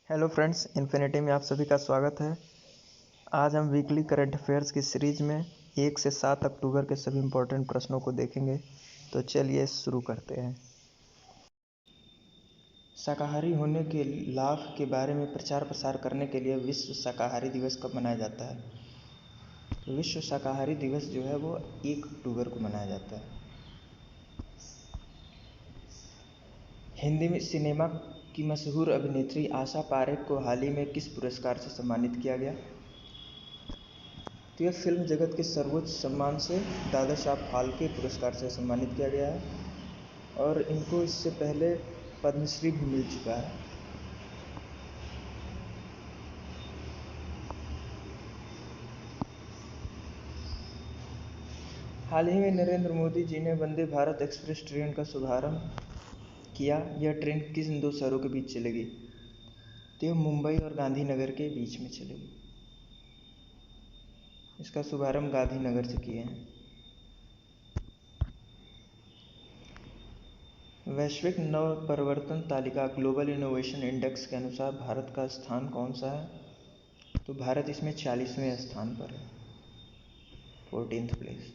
Hello friends, infinity में आप सभी का स्वागत है। आज हम वीकली करंट अफेयर्स की सीरीज में 1 से 7 अक्टूबर के सभी इम्पोर्टेंट प्रश्नों को देखेंगे। तो चलिए शुरू करते हैं। शाकाहारी होने के लाभ के बारे में प्रचार प्रसार करने के लिए विश्व शाकाहारी दिवस कब मनाया जाता है? तो विश्व शाकाहारी दिवस जो है वो 1 अक्टूबर को मनाया जाता है। हिंदी में सिनेमा की मशहूर अभिनेत्री आशा पारेख को हाल ही में किस पुरस्कार से सम्मानित किया गया? तो यह फिल्म जगत के सर्वोच्च सम्मान से दादा साहब फाल्के पुरस्कार से सम्मानित किया गया है और इनको इससे पहले पद्मश्री भी मिल चुका है। हाल ही में नरेंद्र मोदी जी ने वंदे भारत एक्सप्रेस ट्रेन का शुभारंभ किया। यह ट्रेन किस दो शहरों के बीच चलेगी? तो यह मुंबई और गांधीनगर के बीच में चलेगी। इसका शुभारंभ गांधीनगर से किए हैं। वैश्विक नवप्रवर्तन तालिका ग्लोबल इनोवेशन इंडेक्स के अनुसार भारत का स्थान कौन सा है? तो भारत इसमें 40वें स्थान पर है, 14th प्लेस।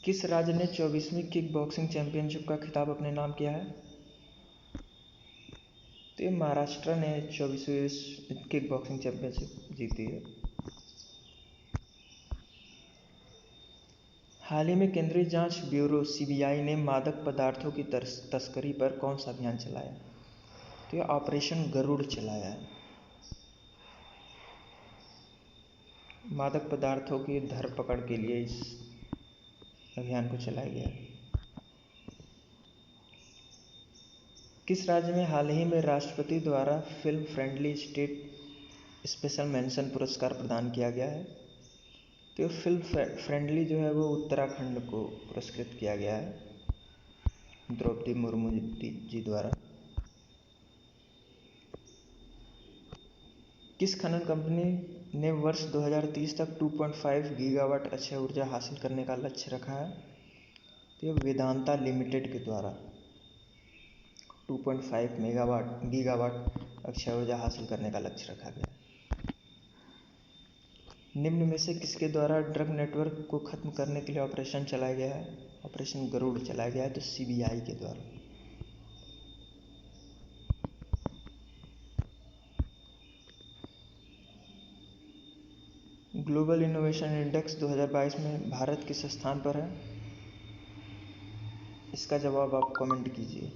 किस राज्य ने 24वीं किक बॉक्सिंग चैंपियनशिप का खिताब अपने नाम किया है? तो ये महाराष्ट्र ने 24वीं किक बॉक्सिंग चैंपियनशिप जीती है। हाल ही में केंद्रीय जांच ब्यूरो सीबीआई ने मादक पदार्थों की तस्करी पर कौन सा अभियान चलाया? तो ये ऑपरेशन गरुड़ चलाया है। मादक पदार्थों की धरपकड़ के लिए इस अभियान को चलाया गया है। किस राज्य में हाल ही में राष्ट्रपति द्वारा film friendly state special mention पुरस्कार प्रदान किया गया है? तो फिल्म फ्रेंडली जो है वो उत्तराखंड को पुरस्कृत किया गया है द्रौपदी मुर्मू जी द्वारा। किस खनन कंपनी ने वर्ष 2030 तक 2.5 गीगावाट अक्षय ऊर्जा हासिल करने का लक्ष्य रखा है? तो यह वेदांता लिमिटेड के द्वारा 2.5 गीगावाट अक्षय ऊर्जा हासिल करने का लक्ष्य रखा गया। निम्न में से किसके द्वारा ड्रग नेटवर्क को खत्म करने के लिए ऑपरेशन चलाया गया है? ऑपरेशन गरुड़ चलाया गया है, तो सीबीआई के द्वारा। ग्लोबल इनोवेशन इंडेक्स 2022 में भारत किस स्थान पर है? इसका जवाब आप कमेंट कीजिए,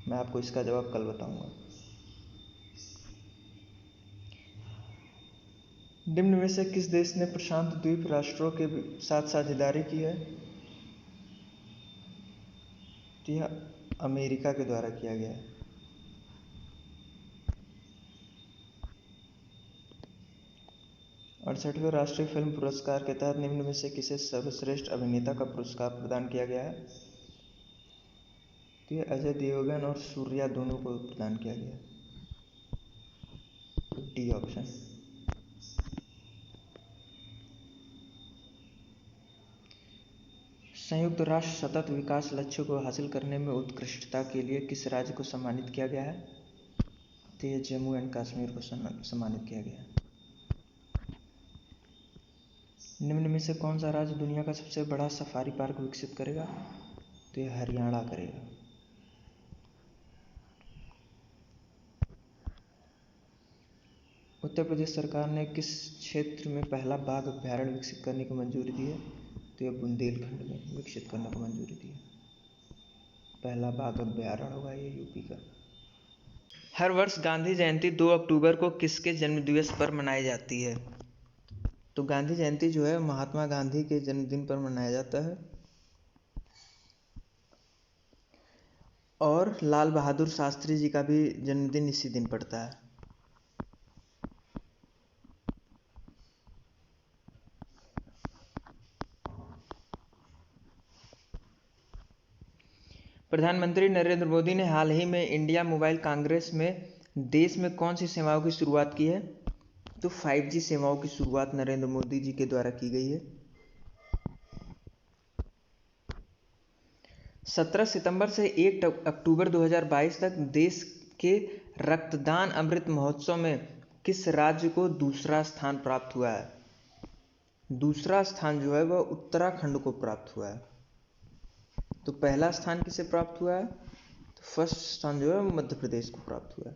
मैं आपको इसका जवाब कल बताऊंगा। निम्न में से किस देश ने प्रशांत द्वीप राष्ट्रों के साथ साझेदारी की है? तो यह अमेरिका के द्वारा किया गया है। अड़सठवें राष्ट्रीय फिल्म पुरस्कार के तहत निम्न में से किसे सर्वश्रेष्ठ अभिनेता का पुरस्कार प्रदान किया गया है? तो यह अजय देवगन और सूर्या दोनों को प्रदान किया गया। D option. संयुक्त राष्ट्र सतत विकास लक्ष्यों को हासिल करने में उत्कृष्टता के लिए किस राज्य को सम्मानित किया गया है? तो यह जम्मू एंड कश्मीर को सम्मानित किया गया। निम्न में से कौन सा राज्य दुनिया का सबसे बड़ा सफारी पार्क विकसित करेगा? तो यह हरियाणा करेगा। उत्तर प्रदेश सरकार ने किस क्षेत्र में पहला बाघ अभयारण्य विकसित करने की मंजूरी दी है? तो यह बुंदेलखंड में विकसित करने को मंजूरी दी है। पहला बाघ अभयारण्य होगा ये यूपी का। हर वर्ष गांधी जयंती 2 अक्टूबर को किसके जन्मदिवस पर मनाई जाती है? तो गांधी जयंती जो है महात्मा गांधी के जन्मदिन पर मनाया जाता है और लाल बहादुर शास्त्री जी का भी जन्मदिन इसी दिन पड़ता है। प्रधानमंत्री नरेंद्र मोदी ने हाल ही में इंडिया मोबाइल कांग्रेस में देश में कौन सी सेवाओं की शुरुआत की है? तो 5G सेवाओं की शुरुआत नरेंद्र मोदी जी के द्वारा की गई है। 17 सितंबर से 1 अक्टूबर 2022 तक देश के रक्तदान अमृत महोत्सव में किस राज्य को दूसरा स्थान प्राप्त हुआ है? दूसरा स्थान जो है वह उत्तराखंड को प्राप्त हुआ है। तो पहला स्थान किसे प्राप्त हुआ है? तो फर्स्ट स्थान जो है वो मध्य प्रदेश को प्राप्त हुआ है।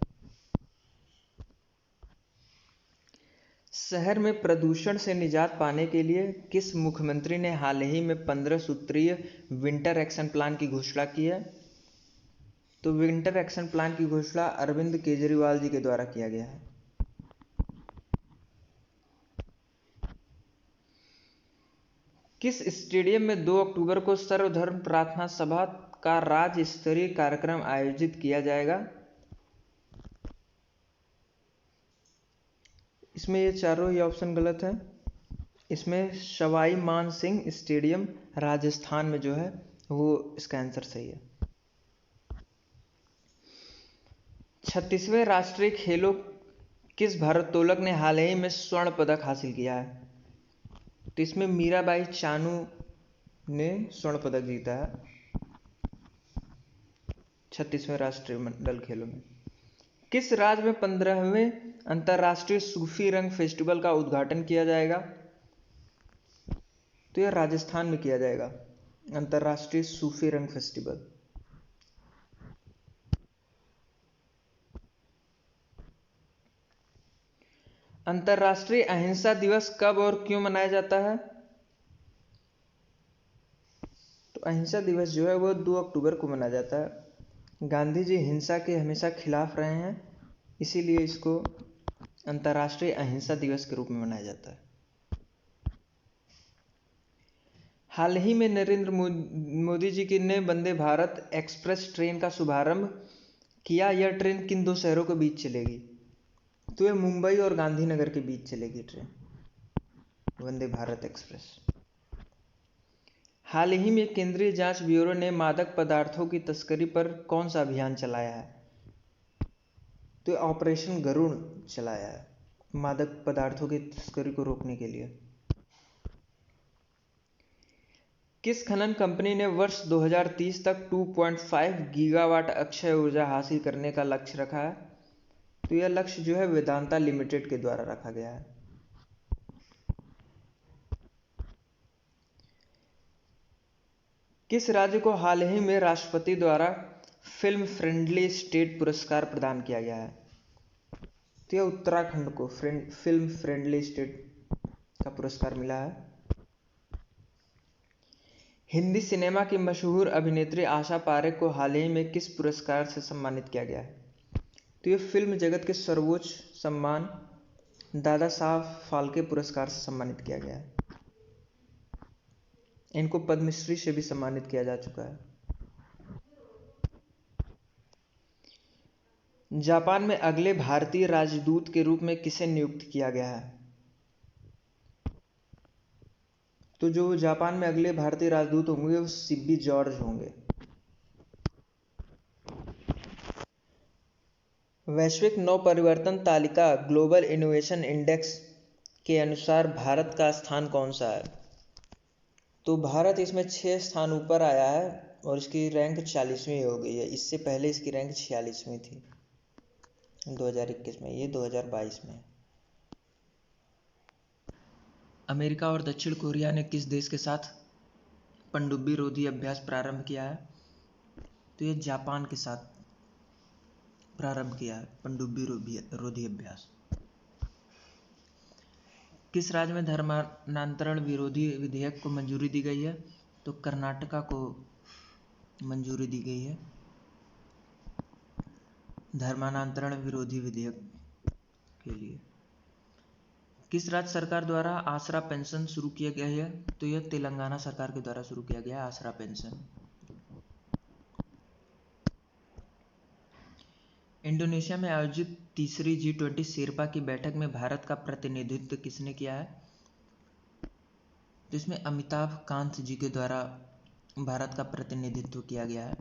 शहर में प्रदूषण से निजात पाने के लिए किस मुख्यमंत्री ने हाल ही में 15 सूत्रीय विंटर एक्शन प्लान की घोषणा की है? तो विंटर एक्शन प्लान की घोषणा अरविंद केजरीवाल जी के द्वारा किया गया है। किस स्टेडियम में 2 अक्टूबर को सर्वधर्म प्रार्थना सभा का राज्य स्तरीय कार्यक्रम आयोजित किया जाएगा? इसमें ये चारों ही ऑप्शन गलत है। इसमें सवाई मान सिंह स्टेडियम राजस्थान में जो है वो इसका आंसर सही है। 36वें राष्ट्रीय खेलों किस भारोत्तोलक ने हाल ही में स्वर्ण पदक हासिल किया है? तो इसमें मीराबाई चानू ने स्वर्ण पदक जीता है 36वें राष्ट्रीय मंडल खेलों में। किस राज्य में 15वें अंतर्राष्ट्रीय सूफी रंग फेस्टिवल का उद्घाटन किया जाएगा? तो यह राजस्थान में किया जाएगा, अंतर्राष्ट्रीय सूफी रंग फेस्टिवल। अंतर्राष्ट्रीय अहिंसा दिवस कब और क्यों मनाया जाता है? तो अहिंसा दिवस जो है वो 2 अक्टूबर को मनाया जाता है। गांधी जी हिंसा के हमेशा खिलाफ रहे हैं, इसीलिए इसको अंतर्राष्ट्रीय अहिंसा दिवस के रूप में मनाया जाता है। हाल ही में नरेंद्र मोदी जी ने वंदे भारत एक्सप्रेस ट्रेन का शुभारंभ किया। यह ट्रेन किन 2 शहरों के बीच चलेगी? तो यह मुंबई और गांधीनगर के बीच चलेगी ट्रेन, वंदे भारत एक्सप्रेस। हाल ही में केंद्रीय जांच ब्यूरो ने मादक पदार्थों की तस्करी पर कौन सा अभियान चलाया है? तो ऑपरेशन गरुड़ चलाया है, मादक पदार्थों की तस्करी को रोकने के लिए। किस खनन कंपनी ने वर्ष 2030 तक 2.5 गीगावाट अक्षय ऊर्जा हासिल करने का लक्ष्य रखा है? तो यह लक्ष्य जो है वेदांता लिमिटेड के द्वारा रखा गया है। किस राज्य को हाल ही में राष्ट्रपति द्वारा फिल्म फ्रेंडली स्टेट पुरस्कार प्रदान किया गया है? तो यह उत्तराखंड को फिल्म फ्रेंडली स्टेट का पुरस्कार मिला है। हिंदी सिनेमा की मशहूर अभिनेत्री आशा पारेख को हाल ही में किस पुरस्कार से सम्मानित किया गया है? तो यह फिल्म जगत के सर्वोच्च सम्मान दादा साहब फाल्के पुरस्कार से सम्मानित किया गया है। इनको पद्मश्री से भी सम्मानित किया जा चुका है। जापान में अगले भारतीय राजदूत के रूप में किसे नियुक्त किया गया है? तो जो जापान में अगले भारतीय राजदूत होंगे वो सिब्बी जॉर्ज होंगे। वैश्विक नवपरिवर्तन तालिका ग्लोबल इनोवेशन इंडेक्स के अनुसार भारत का स्थान कौन सा है? तो भारत इसमें 6 स्थान ऊपर आया है और इसकी रैंक 40वीं हो गई है। इससे पहले इसकी रैंक 46वीं थी 2021 में, ये 2022 में। अमेरिका और दक्षिण कोरिया ने किस देश के साथ पनडुब्बी रोधी अभ्यास प्रारंभ किया है? तो ये जापान के साथ प्रारंभ किया है पनडुब्बी रोधी अभ्यास। किस राज्य में धर्मांतरण विरोधी विधेयक को मंजूरी दी गई है? तो कर्नाटका को मंजूरी दी गई है धर्मांतरण विरोधी विधेयक के लिए। किस राज्य सरकार द्वारा आसरा पेंशन शुरू किया गया है? तो यह तेलंगाना सरकार के द्वारा शुरू किया गया आसरा पेंशन। इंडोनेशिया में आयोजित तीसरी G20 शेरपा की बैठक में भारत का प्रतिनिधित्व किसने किया है? जिसमें अमिताभ कांत जी के द्वारा भारत का प्रतिनिधित्व किया गया है।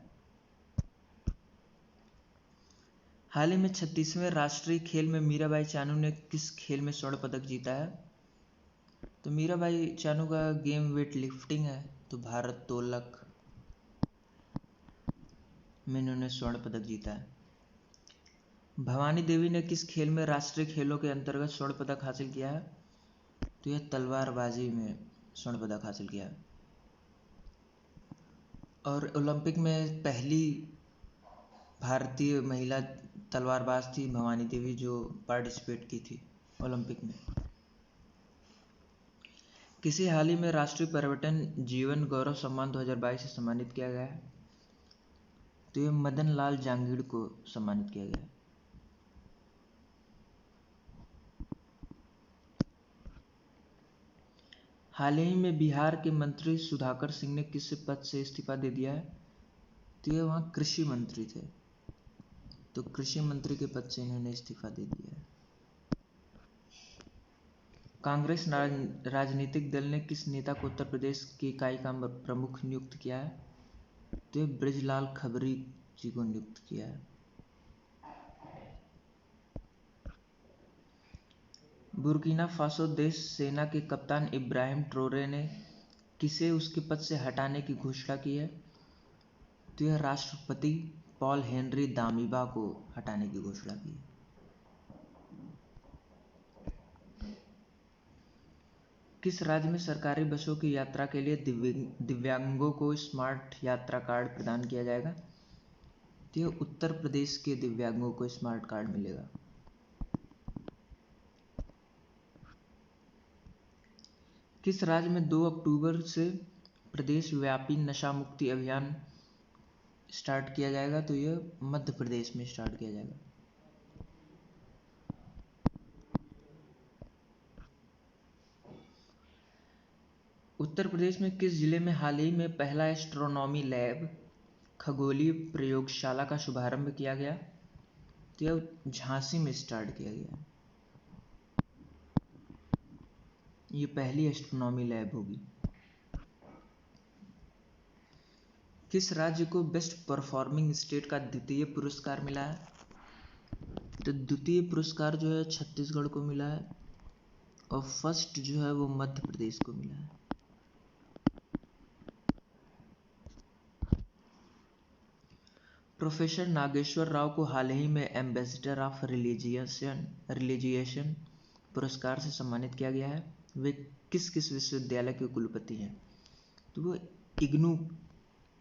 हाल ही में 36वें राष्ट्रीय खेल में मीराबाई चानू ने किस खेल में स्वर्ण पदक जीता है? तो मीराबाई चानू का गेम वेट लिफ्टिंग है, तो भारोत्तोलक में इन्होंने स्वर्ण पदक जीता है। भवानी देवी ने किस खेल में राष्ट्रीय खेलों के अंतर्गत स्वर्ण पदक हासिल किया है? तो यह तलवारबाजी में स्वर्ण पदक हासिल किया है। और ओलंपिक में पहली भारतीय महिला तलवारबाज थी भवानी देवी, जो पार्टिसिपेट की थी ओलंपिक में। किसे हाल ही में राष्ट्रीय पर्यटन जीवन गौरव सम्मान 2022 से सम्मानित किया गया है? तो ये मदन लाल जांगीड़ को सम्मानित किया गया है। हाल ही में बिहार के मंत्री सुधाकर सिंह ने किस पद से इस्तीफा दे दिया है? तो ये वहाँ कृषि मंत्री थे, तो कृषि मंत्री के पद से इन्होंने इस्तीफा दे दिया है। कांग्रेस राजनीतिक दल ने किस नेता को उत्तर प्रदेश की इकाई का प्रमुख नियुक्त किया है? तो बृजलाल खबरी जी को नियुक्त किया है। बुर्किना फासो देश सेना के कप्तान इब्राहिम ट्रोरे ने किसे उसके पद से हटाने की घोषणा की है? तो यह राष्ट्रपति पॉल हेनरी दामिबा को हटाने की घोषणा की है। किस राज्य में सरकारी बसों की यात्रा के लिए दिव्यांगों को स्मार्ट यात्रा कार्ड प्रदान किया जाएगा? तो यह उत्तर प्रदेश के दिव्यांगों को स्मार्ट कार्ड मिलेगा। किस राज्य में 2 अक्टूबर से प्रदेश व्यापी नशा मुक्ति अभियान स्टार्ट किया जाएगा? तो यह मध्य प्रदेश में स्टार्ट किया जाएगा। उत्तर प्रदेश में किस जिले में हाल ही में पहला एस्ट्रोनॉमी लैब खगोलीय प्रयोगशाला का शुभारंभ किया गया? तो यह झांसी में स्टार्ट किया गया। ये पहली एस्ट्रोनॉमी लैब होगी। किस राज्य को बेस्ट परफॉर्मिंग स्टेट का द्वितीय पुरस्कार मिला है? तो द्वितीय पुरस्कार जो है छत्तीसगढ़ को मिला है और फर्स्ट जो है वो मध्य प्रदेश को मिला है। प्रोफेसर नागेश्वर राव को हाल ही में एम्बेसडर ऑफ रिलीजिएशन पुरस्कार से सम्मानित किया गया है। वे किस किस विश्वविद्यालय के कुलपति हैं? तो वो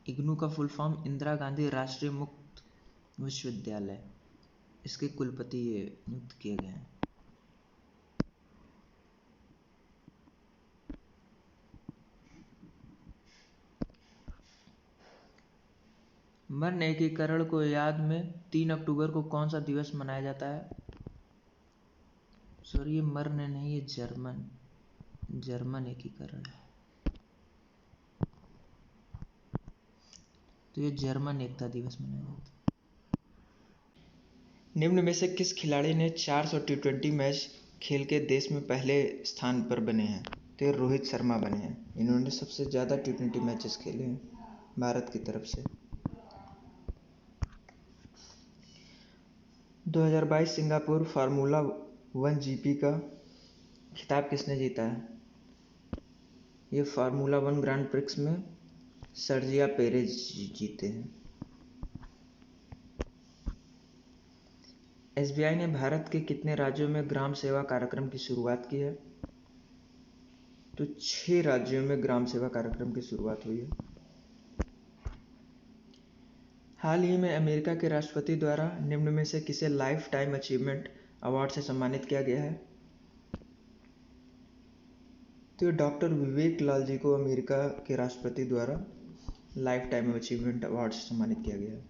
इग्नू का फुल फॉर्म इंदिरा गांधी राष्ट्रीय मुक्त विश्वविद्यालय, इसके कुलपति ये नियुक्त किए गए हैं। मर्ण एकीकरण को याद में 3 अक्टूबर को कौन सा दिवस मनाया जाता है? सॉरी, ये मर्ण नहीं, ये जर्मन एकीकरण है। तो ये जर्मन एकता दिवस मनाया जाता है। निम्न में से किस खिलाड़ी ने 400 टी20 मैच खेल के देश में पहले स्थान पर बने हैं? तो ये रोहित शर्मा बने हैं। इन्होंने सबसे ज़्यादा टी20 मैचेस खेले हैं भारत की तरफ से। 2022 सिंगापुर फार्मूला 1 जीपी का खिताब किसने जीता है? ये फार्मूला 1 ग्रांड प्रिक्स में सर्जिया पेरेज जीते हैं। एसबीआई ने भारत के कितने राज्यों में ग्राम सेवा कार्यक्रम की शुरुआत की है? तो 6 राज्यों में ग्राम सेवा कार्यक्रम की शुरुआत हुई है। हाल ही में अमेरिका के राष्ट्रपति द्वारा निम्न में से किसे लाइफ टाइम अचीवमेंट अवार्ड से सम्मानित किया गया है? तो डॉक्टर विवेक लाल जी को अमेरिका के राष्ट्रपति द्वारा लाइफ टाइम अचीवमेंट अवार्ड से सम्मानित किया गया है।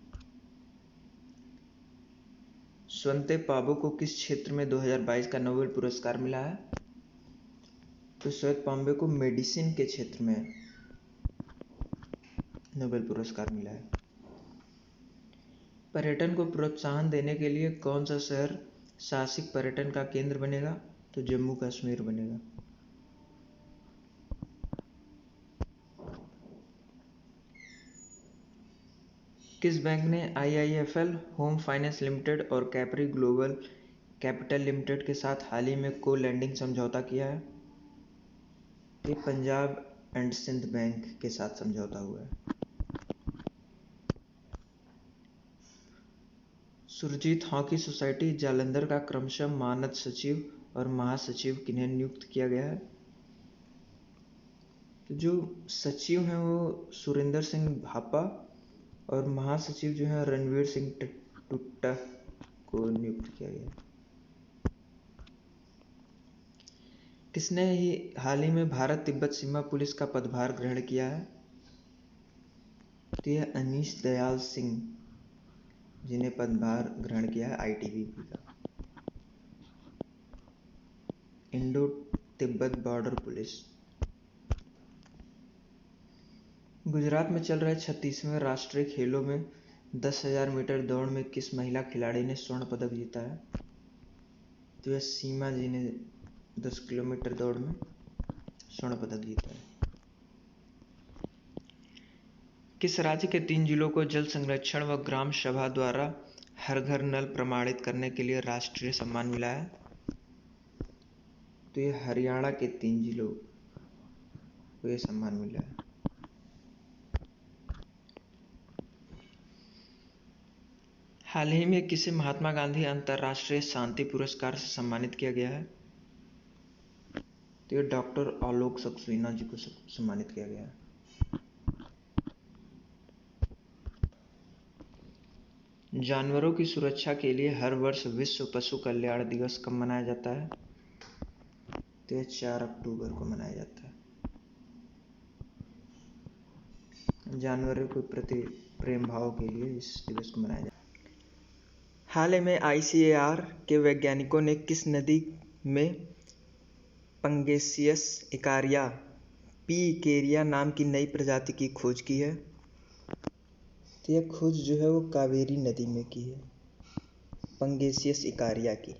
स्वंते पाबो को किस क्षेत्र में 2022 का नोबेल पुरस्कार मिला है? तो स्वंते पाबो को मेडिसिन के क्षेत्र में नोबेल पुरस्कार मिला है। पर्यटन को प्रोत्साहन देने के लिए कौन सा शहर साहसिक पर्यटन का केंद्र बनेगा? तो जम्मू कश्मीर बनेगा। किस बैंक ने IIFL होम फाइनेंस लिमिटेड और कैपरी ग्लोबल कैपिटल लिमिटेड के साथ हाल ही में को लैंडिंग समझौता किया है? ये पंजाब एंड सिंध बैंक के साथ समझौता हुआ है। सुरजीत हॉकी सोसाइटी जालंधर का क्रमशः मानद सचिव और महासचिव किन्हें नियुक्त किया गया है? तो जो सचिव हैं वो सुरेंद्र सिंह भापा और महासचिव जो है रणवीर सिंह टुट्टा को नियुक्त किया गया। किसने ही हाल ही में भारत तिब्बत सीमा पुलिस का पदभार ग्रहण किया है? तो यह अनीश दयाल सिंह जिन्हें पदभार ग्रहण किया है आईटीबीपी का, Indo Tibet border police. Gujarat में चल रहे 36वें राष्ट्रीय खेलों में 10,000 मीटर दौड़ में किस महिला खिलाड़ी ने स्वर्ण पदक जीता है? तो यह सीमा जी ने 10 किलोमीटर दौड़ में स्वर्ण पदक जीता है। किस राज्य के 3 जिलों को जल संरक्षण व ग्राम सभा द्वारा हर घर नल प्रमाणित करने के लिए राष्ट्रीय सम्मान मिला है? तो यह हरियाणा के 3 जिलों को यह सम्मान मिला है। हाल ही में किसे महात्मा गांधी अंतर्राष्ट्रीय शांति पुरस्कार से सम्मानित किया गया है? तो ये डॉक्टर आलोक सक्सेना जी को सम्मानित किया गया है। जानवरों की सुरक्षा के लिए हर वर्ष विश्व पशु कल्याण दिवस कब मनाया जाता है? तो यह 4 अक्टूबर को मनाया जाता है। जानवरों के प्रति प्रेम भाव के लिए इस दिवस को मनाया जाता है। हाल ही में ICAR के वैज्ञानिकों ने किस नदी में पंगेसियस इकारिया पी इकेरिया नाम की नई प्रजाति की खोज की है? तो यह खोज जो है वो कावेरी नदी में की है, पंगेसियस इकारिया की।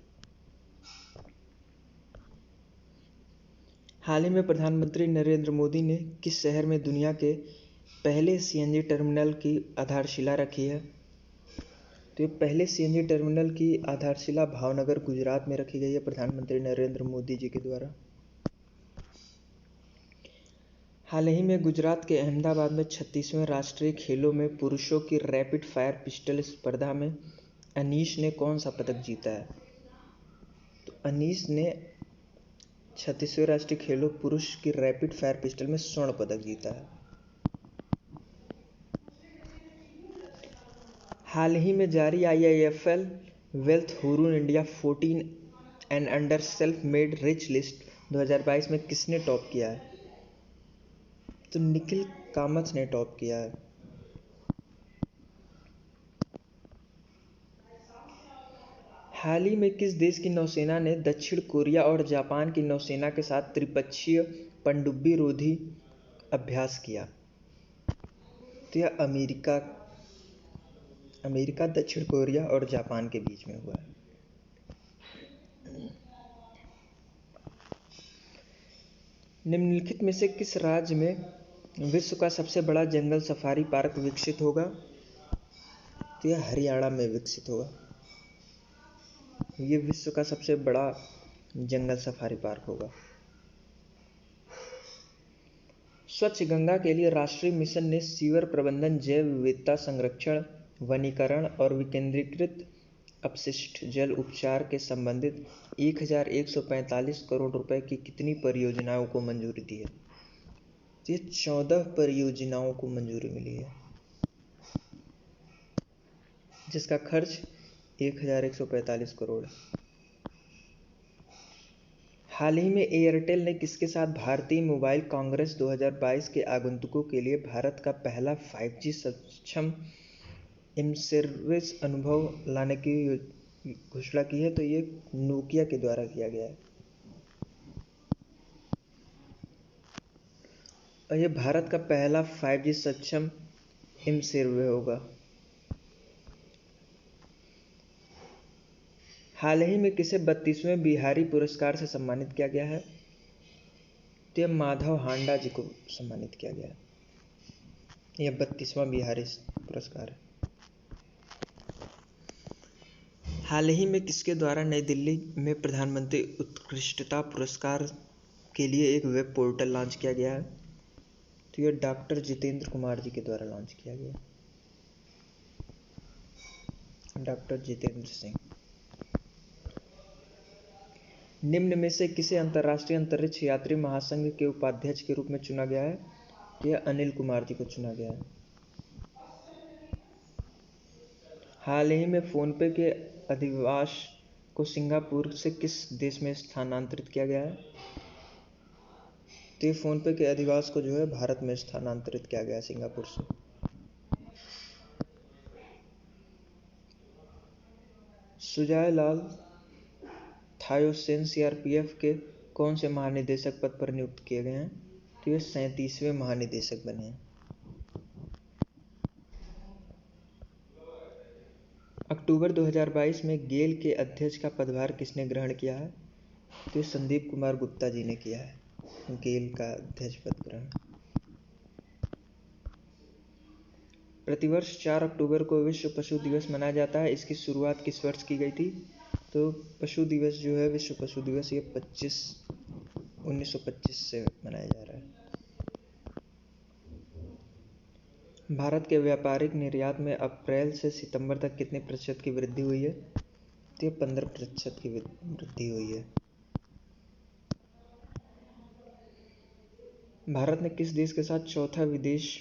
हाल ही में प्रधानमंत्री नरेंद्र मोदी ने किस शहर में दुनिया के पहले CNG टर्मिनल की आधारशिला रखी है? तो ये पहले CNG टर्मिनल की आधारशिला भावनगर गुजरात में रखी गई है प्रधानमंत्री नरेंद्र मोदी जी के द्वारा। हाल ही में गुजरात के अहमदाबाद में 36वें राष्ट्रीय खेलों में पुरुषों की रैपिड फायर पिस्टल स्पर्धा में अनीश ने कौन सा पदक जीता है? तो अनीश ने 36वें राष्ट्रीय खेलों पुरुष की रैपिड फायर पिस्टल में स्वर्ण पदक जीता है। हाल ही में जारी IIFL wealth Hurun India 14 and under self made rich list 2022 में किसने टॉप किया है? तो निखिल कामत ने टॉप किया है। हाल ही में किस देश की नौसेना ने दक्षिण कोरिया और जापान की नौसेना के साथ त्रिपक्षीय पनडुब्बी रोधी अभ्यास किया? तो यह अमेरिका, दक्षिण कोरिया और जापान के बीच में हुआ है। निम्नलिखित में से किस राज्य में विश्व का सबसे बड़ा जंगल सफारी पार्क विकसित होगा? तो यह हरियाणा में विकसित होगा। ये विश्व का सबसे बड़ा जंगल सफारी पार्क होगा। स्वच्छ गंगा के लिए राष्ट्रीय मिशन ने सीवर प्रबंधन, जैव विविधता संरक्षण, वनीकरण और विकेंद्रीकृत अपशिष्ट जल उपचार के संबंधित 1145 करोड़ रुपए की कितनी परियोजनाओं को मंजूरी दी है? ये 14 परियोजनाओं को मंजूरी मिली है, जिसका खर्च 1145 करोड़ है। हाल ही में एयरटेल ने किसके साथ भारतीय मोबाइल कांग्रेस 2022 के आगंतुकों के लिए भारत का पहला 5G सक्षम इन-सर्विस अनुभव लाने की घोषणा की है? तो ये नोकिया के द्वारा किया गया है और ये भारत का पहला 5G सक्षम इन-सर्विस होगा। हाल ही में किसे 32वें बिहारी पुरस्कार से सम्मानित किया गया है? तो यह माधव हांडा जी को सम्मानित किया गया है। यह 32वां बिहारी पुरस्कार है। हाल ही में किसके द्वारा नई दिल्ली में प्रधानमंत्री उत्कृष्टता पुरस्कार के लिए एक वेब पोर्टल लॉन्च किया गया है? तो यह डॉक्टर जितेंद्र कुमार जी के द्वारा लॉन्च किया गया। डॉक्टर जितेंद्र सिंह। निम्न में से किसे अंतर्राष्ट्रीय अंतरिक्ष यात्री महासंघ के उपाध्यक्ष के रूप में चुना गया है? तो यह अनिल कुमार जी को चुना गया है। हाल ही में फोनपे के अधिवास को सिंगापुर से किस देश में स्थानांतरित किया गया है? तो ये फोनपे के अधिवास को जो है भारत में स्थानांतरित किया गया है, सिंगापुर से। सुजाय लाल थायोसेन सीआरपीएफ के कौन से महानिदेशक पद पर नियुक्त किए गए हैं? तो ये 37वें महानिदेशक बने हैं। अक्टूबर 2022 में गेल के अध्यक्ष का पदभार किसने ग्रहण किया है? तो संदीप कुमार गुप्ता जी ने किया है गेल का अध्यक्ष पद ग्रहण। प्रतिवर्ष 4 अक्टूबर को विश्व पशु दिवस मनाया जाता है। इसकी शुरुआत किस वर्ष की गई थी? तो पशु दिवस जो है, विश्व पशु दिवस, ये 1925 से मनाया जा रहा है। भारत के व्यापारिक निर्यात में अप्रैल से सितंबर तक कितने प्रतिशत की वृद्धि हुई है? तो ये 15% की वृद्धि हुई है। भारत ने किस देश के साथ चौथा विदेश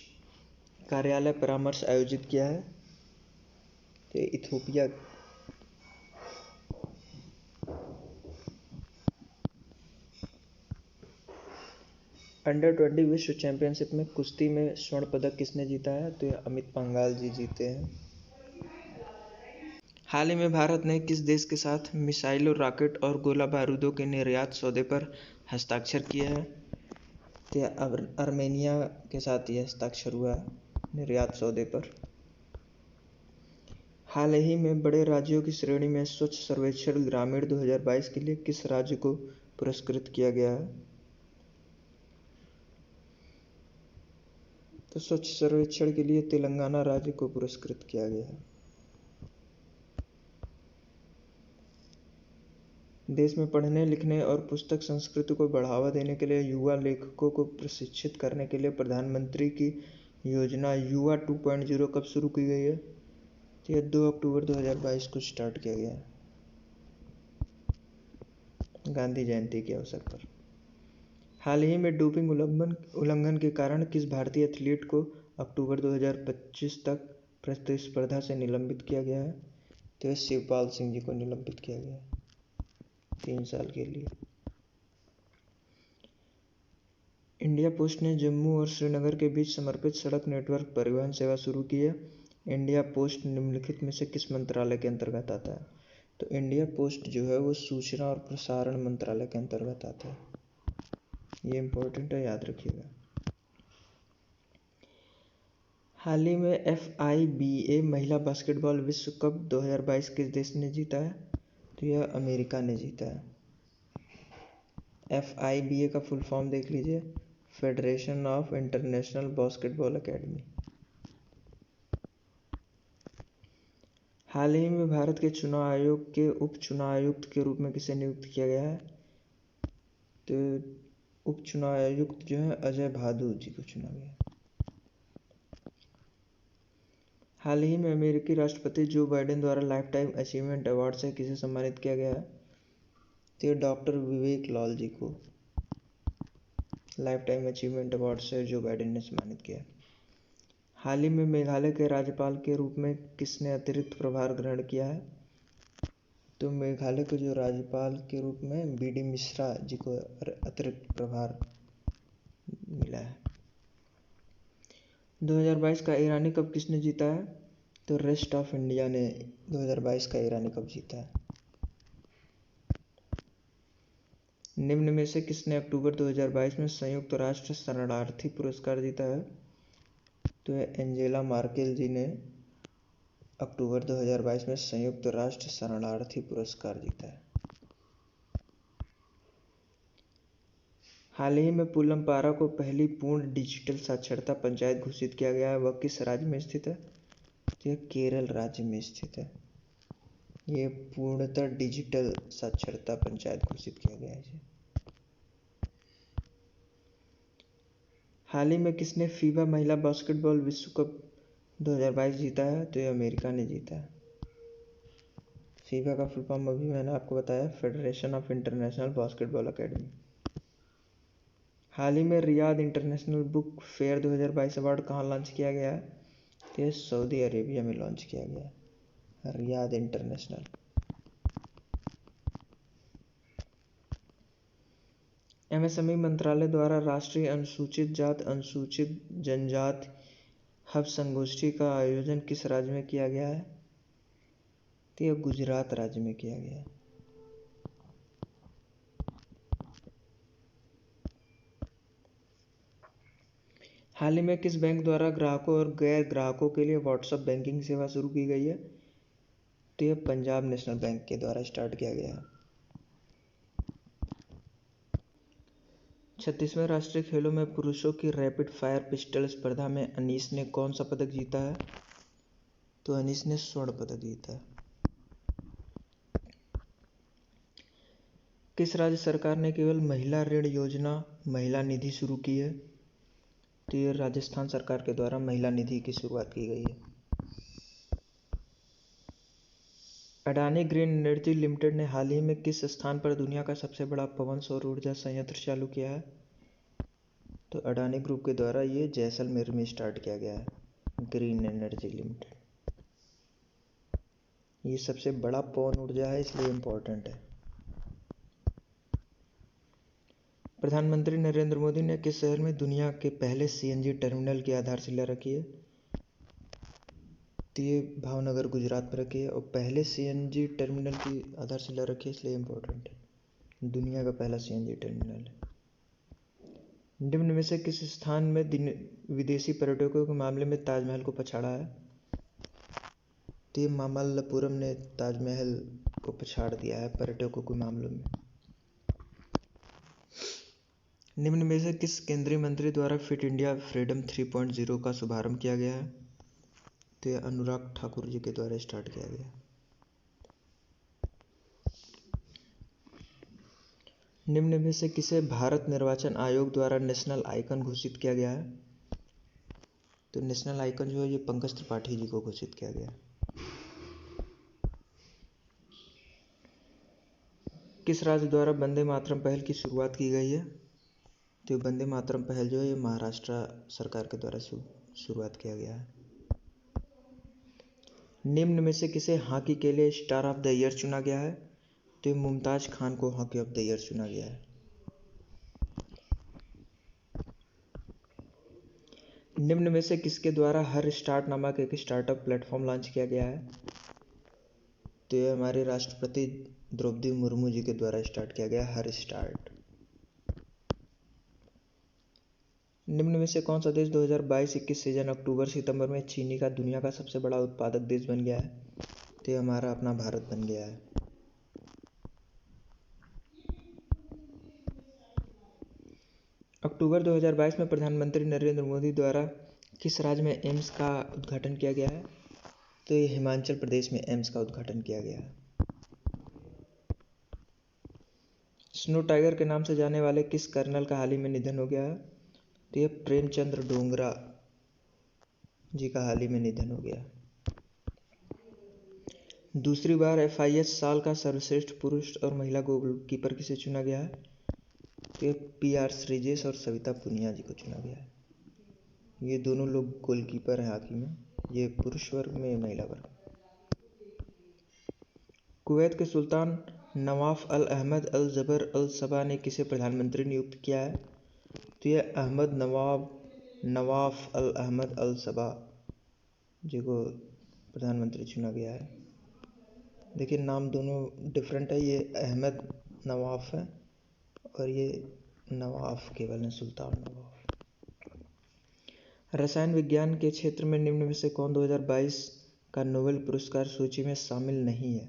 कार्यालय परामर्श आयोजित किया है? तो इथियोपिया। अंडर 20 विश्व चैंपियनशिप में कुश्ती में स्वर्ण पदक किसने जीता है? तो ये अमित पंघाल जी जीते हैं। हाल ही में भारत ने किस देश के साथ मिसाइलों, रॉकेट और गोला बारूदों के निर्यात सौदे पर हस्ताक्षर किए हैं? तो आर्मेनिया के साथ यह हस्ताक्षर हुआ है निर्यात सौदे पर। हाल ही में बड़े राज्यों की श्रेणी में स्वच्छ सर्वेक्षण ग्रामीण 2022 के लिए किस राज्य को पुरस्कृत किया गया है? तो स्वच्छ सर्वेक्षण के लिए तेलंगाना राज्य को पुरस्कृत किया गया है। देश में पढ़ने, लिखने और पुस्तक संस्कृति को बढ़ावा देने के लिए युवा लेखकों को प्रशिक्षित करने के लिए प्रधानमंत्री की योजना युवा 2.0 कब शुरू की गई है? तो यह 2 अक्टूबर 2022 को स्टार्ट किया गया है, गांधी जयंती के अवसर पर। हाल ही में डोपिंग उल्लंघन के कारण किस भारतीय एथलीट को अक्टूबर 2025 तक प्रतिस्पर्धा से निलंबित किया गया है? तो शिवपाल सिंह जी को निलंबित किया गया है 3 साल के लिए। इंडिया पोस्ट ने जम्मू और श्रीनगर के बीच समर्पित सड़क नेटवर्क परिवहन सेवा शुरू की है। इंडिया पोस्ट निम्नलिखित में से किस मंत्रालय के अंतर्गत आता है? तो इंडिया पोस्ट जो है वो सूचना और प्रसारण मंत्रालय के अंतर्गत आता है। ये इम्पोर्टेंट है, याद रखिएगा। हाल ही में FIBA महिला बास्केटबॉल विश्व कप 2022 किस देश ने जीता है? तो यह अमेरिका ने जीता है। FIBA का फुल फॉर्म देख लीजिए, federation of international basketball academy. हाल ही में भारत के चुनाव आयोग के उप चुनाव आयुक्त के रूप में किसे नियुक्त किया गया है? तो उप चुनाव आयुक्त जो है अजय भादु जी को चुना गया। हाल ही में अमेरिकी राष्ट्रपति जो बाइडेन द्वारा लाइफ टाइम अचीवमेंट अवार्ड से किसे सम्मानित किया गया है? तो डॉक्टर विवेक लाल जी को लाइफ टाइम अचीवमेंट अवार्ड से जो बाइडेन ने सम्मानित किया। हाल ही में मेघालय के राज्यपाल के रूप में किसने अतिरिक्त प्रभार ग्रहण किया है? तो मेघालय के जो राज्यपाल के रूप में BD मिश्रा जी को अतिरिक्त प्रभार मिला है। 2022 का ईरानी कप किसने जीता है? तो रेस्ट ऑफ इंडिया ने 2022 का ईरानी कप जीता है। निम्न में से किसने अक्टूबर 2022 में संयुक्त राष्ट्र शरणार्थी पुरस्कार जीता है? तो एंजेला मार्केल जी ने अक्टूबर 2022 में संयुक्त राष्ट्र शरणार्थी पुरस्कार जीता है। हाल ही में पुलमपारा को पहली पूर्ण डिजिटल साक्षरता पंचायत घोषित किया गया है। वह किस राज्य में स्थित है? तो यह केरल राज्य में स्थित है। ये पूर्णतः डिजिटल साक्षरता पंचायत घोषित किया गया है। हाल ही में किसने फीबा महिला बास्केटबॉल विश्व कप 2022 जीता है? तो ये अमेरिका ने जीता है। फीफा का फुल फॉर्म अभी मैंने आपको बताया, federation of international basketball academy. हाल ही में Riyadh international book fair 2022 award कहाँ लॉन्च किया गया है? तो ये सऊदी अरेबिया में लॉन्च किया गया है, रियाद इंटरनेशनल। एमएसएमई मंत्रालय द्वारा राष्ट्रीय अनुसूचित जात अनुसूचित जनजाति हब संगोष्ठी का आयोजन किस राज्य में किया गया है? तो यह गुजरात राज्य में किया गया है। हाल ही में किस बैंक द्वारा ग्राहकों और गैर ग्राहकों के लिए व्हाट्सएप बैंकिंग सेवा शुरू की गई है? तो यह पंजाब नेशनल बैंक के द्वारा स्टार्ट किया गया है। 36वें राष्ट्रीय खेलों में पुरुषों की रैपिड फायर पिस्टल स्पर्धा में अनीस ने कौन सा पदक जीता है? तो अनीस ने स्वर्ण पदक जीता है। किस राज्य सरकार ने केवल महिला ऋण योजना महिला निधि शुरू की है? तो ये राजस्थान सरकार के द्वारा महिला निधि की शुरुआत की गई है। अडानी ग्रीन एनर्जी लिमिटेड ने हाल ही में किस स्थान पर दुनिया का सबसे बड़ा पवन सौर ऊर्जा संयंत्र चालू किया है? तो अडानी ग्रुप के द्वारा ये जैसलमेर में स्टार्ट किया गया है, ग्रीन एनर्जी लिमिटेड। ये सबसे बड़ा पवन ऊर्जा है, इसलिए इम्पोर्टेंट है। प्रधानमंत्री नरेंद्र मोदी ने किस शहर में दुनिया के पहले सीएनजी टर्मिनल की आधारशिला रखी है? तो ये भावनगर गुजरात में रखी है, और पहले सीएनजी टर्मिनल की आधारशिला रखी है, इसलिए इम्पोर्टेंट है। दुनिया का पहला सीएनजी टर्मिनल है। निम्न में से किस स्थान में विदेशी पर्यटकों के मामले में ताजमहल को पछाड़ा है? तो ये मामल्लपुरम ने ताजमहल को पछाड़ दिया है पर्यटकों के मामलों में। निम्न में से किस केंद्रीय मंत्री द्वारा फिट इंडिया फ्रीडम 3.0 का शुभारंभ किया गया है? तो यह अनुराग ठाकुर जी के द्वारा स्टार्ट किया गया। निम्न में से किसे भारत निर्वाचन आयोग द्वारा नेशनल आइकन घोषित किया गया है? तो नेशनल आइकन जो है ये पंकज त्रिपाठी जी को घोषित किया गया। किस राज्य द्वारा वंदे मातरम पहल की शुरुआत की गई है? तो वंदे मातरम पहल जो है ये महाराष्ट्र सरकार के द्वारा शुरुआत किया गया है। निम्न में से किसे हॉकी के लिए स्टार ऑफ द ईयर चुना गया है? तो मुमताज खान को हॉकी ऑफ द ईयर चुना गया है। निम्न में से किसके द्वारा हर स्टार्ट नामक एक स्टार्टअप प्लेटफॉर्म लॉन्च किया गया है? तो यह हमारे राष्ट्रपति द्रौपदी मुर्मू जी के द्वारा स्टार्ट किया गया हर स्टार्ट। निम्न में से कौन सा देश 2022-21 सीजन अक्टूबर सितंबर में चीनी का दुनिया का सबसे बड़ा उत्पादक देश बन गया है? तो ये हमारा अपना भारत बन गया है। अक्टूबर 2022 में प्रधानमंत्री नरेंद्र मोदी द्वारा किस राज्य में एम्स का उद्घाटन किया गया है? तो ये हिमाचल प्रदेश में एम्स का उद्घाटन किया गया है। स्नो टाइगर के नाम से जाने वाले किस कर्नल का हाल ही में निधन हो गया है? तो ये प्रेमचंद्र डोगरा जी का हाल ही में निधन हो गया। दूसरी बार FIS साल का सर्वश्रेष्ठ पुरुष और महिला गोलकीपर किसे चुना गया है? तो ये PR श्रीजेश और सविता पुनिया जी को चुना गया है। ये दोनों लोग गोलकीपर हैं हॉकी में, ये पुरुष वर्ग में, महिला वर्ग। कुवैत के सुल्तान नवाफ अल अहमद अल जबर अल सबा ने किसे प्रधानमंत्री नियुक्त किया है? तो ये अहमद नवाफ अल अहमद अल सबा जी को प्रधानमंत्री चुना गया है। देखिए नाम दोनों डिफरेंट है, ये अहमद नवाफ है और ये नवाफ केवल है, सुल्तान नवाफ। रसायन विज्ञान के क्षेत्र में निम्न में से कौन 2022 का नोबेल पुरस्कार सूची में शामिल नहीं है?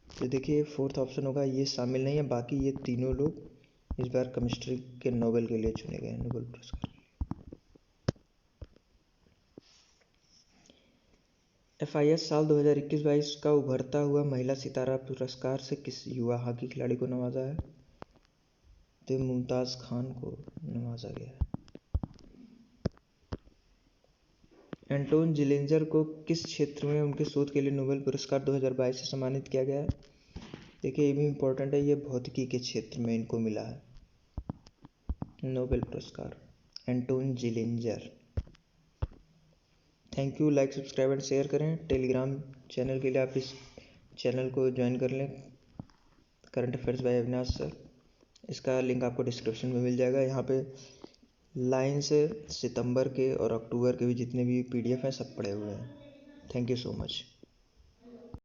तो देखिए 4th ऑप्शन होगा, ये शामिल नहीं है। बाकी ये तीनों लोग इस बार केमिस्ट्री के नोबेल के लिए चुने गए हैं, नोबेल पुरस्कार। FIS साल 2021-22 का उभरता हुआ महिला सितारा पुरस्कार से किस युवा हॉकी खिलाड़ी को नवाजा है? तो मुमताज खान को नवाजा गया। एंटोन जिलेंजर को किस क्षेत्र में उनके शोध के लिए नोबेल पुरस्कार 2022 से सम्मानित किया गया है? देखिए ये भी इम्पोर्टेंट है, ये भौतिकी के क्षेत्र में इनको मिला है नोबेल पुरस्कार, Anton Zeilinger. Thank you. Like subscribe and share करें। टेलीग्राम चैनल के लिए आप इस चैनल को ज्वाइन कर लें, current affairs by Avinash sir. इसका लिंक आपको डिस्क्रिप्शन में मिल जाएगा। यहाँ पे लाइन से सितंबर के और अक्टूबर के भी जितने भी PDF हैं सब पड़े हुए हैं। Thank you so much.